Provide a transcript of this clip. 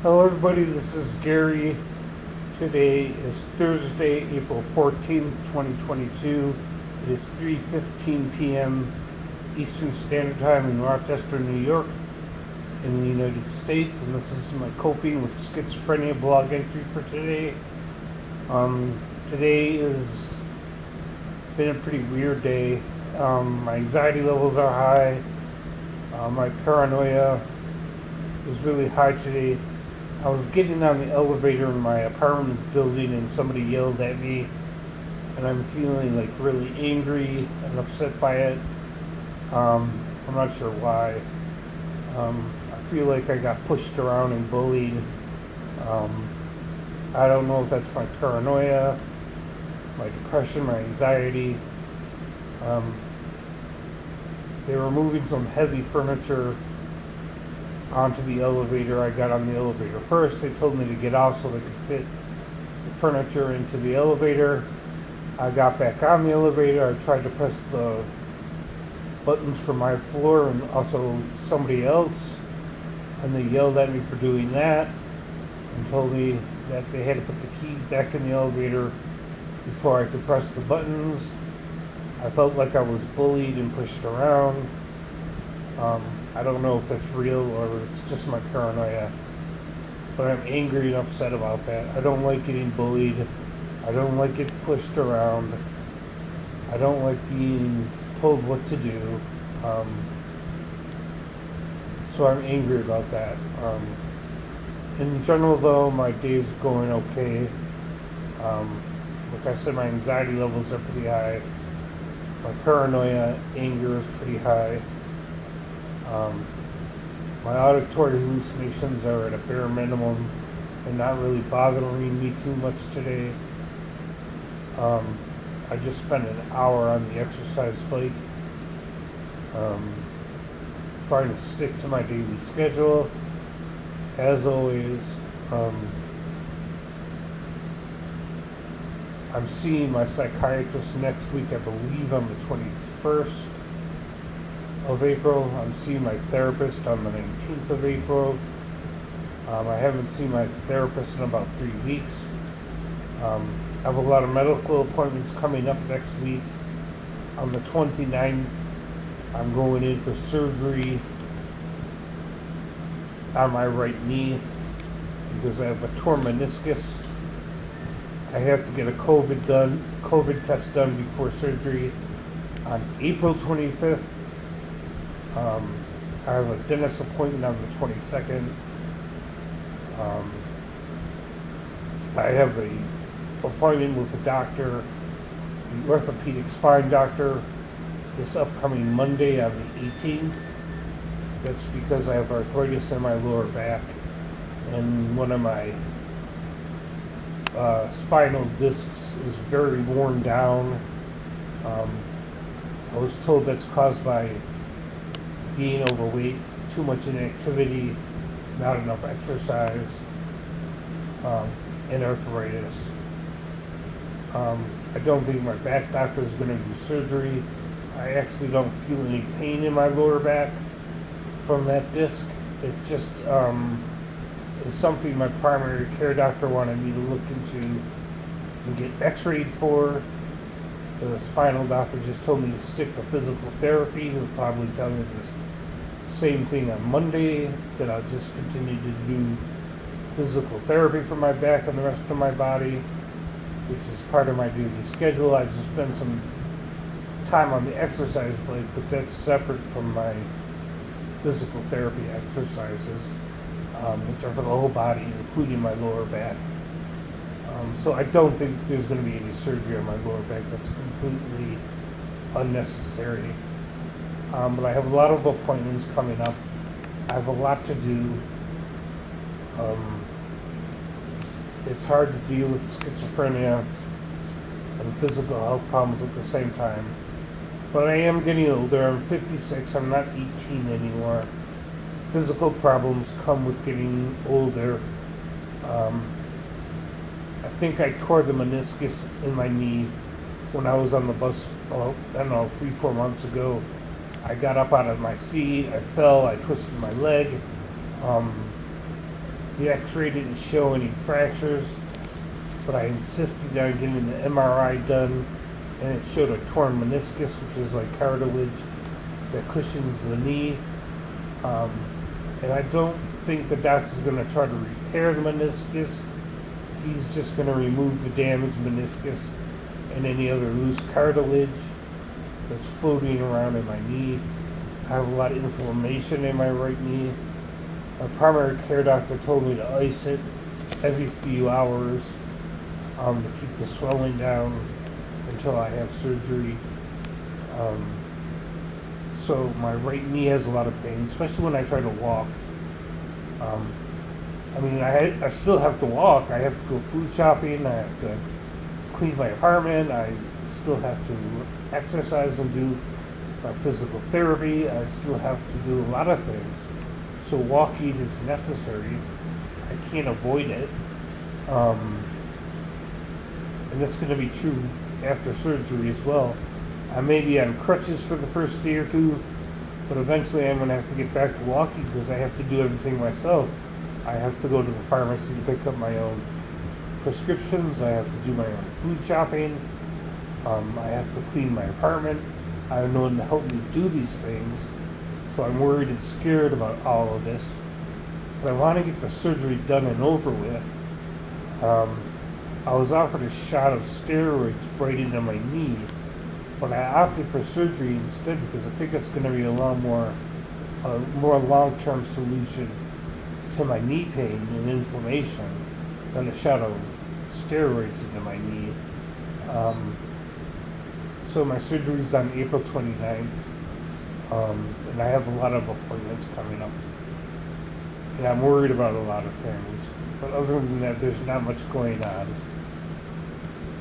Hello everybody, this is Gary. Today is Thursday, April 14th, 2022. It is 3:15 p.m. Eastern Standard Time in Rochester, New York, in the United States, and this is my coping with schizophrenia blog entry for today. Today has been a pretty weird day. My anxiety levels are high. My paranoia is really high today. I was getting on the elevator in my apartment building and somebody yelled at me, and I'm feeling like really angry and upset by it. I'm not sure why. I feel like I got pushed around and bullied. I don't know if that's my paranoia, my depression, my anxiety. They were moving some heavy furniture onto the elevator. I got on the elevator first. They told me to get off so they could fit the furniture into the elevator. I got back on the elevator. I tried to press the buttons for my floor and also somebody else, and they yelled at me for doing that and told me that they had to put the key back in the elevator before I could press the buttons. I felt like I was bullied and pushed around. I don't know if that's real or it's just my paranoia, but I'm angry and upset about that. I don't like getting bullied. I don't like getting pushed around. I don't like being told what to do. So I'm angry about that. In general, though, my day's going okay. Like I said, my anxiety levels are pretty high. My paranoia, anger is pretty high. My auditory hallucinations are at a bare minimum and not really bothering me too much today. I just spent an hour on the exercise bike, trying to stick to my daily schedule. As always, I'm seeing my psychiatrist next week, I believe on the 21st of April. I'm seeing my therapist on the 19th of April. I haven't seen my therapist in about 3 weeks. I have a lot of medical appointments coming up next week. On the 29th, I'm going in for surgery on my right knee because I have a torn meniscus. I have to get a COVID test done before surgery on April 25th. I have a dentist appointment on the 22nd. I have a appointment with a doctor, the orthopedic spine doctor, this upcoming Monday on the 18th. That's because I have arthritis in my lower back, and one of my spinal discs is very worn down. I was told that's caused by being overweight, too much inactivity, not enough exercise, and arthritis. I don't think my back doctor is going to do surgery. I actually don't feel any pain in my lower back from that disc. It just is something my primary care doctor wanted me to look into and get x-rayed for. The spinal doctor just told me to stick to physical therapy. He'll probably tell me this same thing on Monday, that I'll just continue to do physical therapy for my back and the rest of my body, which is part of my daily schedule. I just spend some time on the exercise bike, but that's separate from my physical therapy exercises, which are for the whole body, including my lower back. So I don't think there's going to be any surgery on my lower back. That's completely unnecessary. But I have a lot of appointments coming up. I have a lot to do. It's hard to deal with schizophrenia and physical health problems at the same time. But I am getting older. I'm 56. I'm not 18 anymore. Physical problems come with getting older. I think I tore the meniscus in my knee when I was on the bus, 3-4 months ago. I got up out of my seat, I fell, I twisted my leg. The x-ray didn't show any fractures, but I insisted on getting the MRI done, and it showed a torn meniscus, which is like cartilage that cushions the knee. And I don't think the doctor's going to try to repair the meniscus. He's just going to remove the damaged meniscus and any other loose cartilage that's floating around in my knee. I have a lot of inflammation in my right knee. My primary care doctor told me to ice it every few hours to keep the swelling down until I have surgery. So my right knee has a lot of pain, especially when I try to walk. I still have to walk. I have to go food shopping. I have to clean my apartment. I still have to exercise and do my physical therapy. I still have to do a lot of things. So walking is necessary. I can't avoid it. And that's going to be true after surgery as well. I may be on crutches for the first day or two, but eventually I'm going to have to get back to walking because I have to do everything myself. I have to go to the pharmacy to pick up my own prescriptions. I have to do my own food shopping. I have to clean my apartment. I have no one to help me do these things. So I'm worried and scared about all of this. But I want to get the surgery done and over with. I was offered a shot of steroids right into my knee, but I opted for surgery instead because I think it's going to be a more long-term solution to my knee pain and inflammation than a shot of steroids into my knee. So my surgery's on April 29th, and I have a lot of appointments coming up. And I'm worried about a lot of things. But other than that, there's not much going on.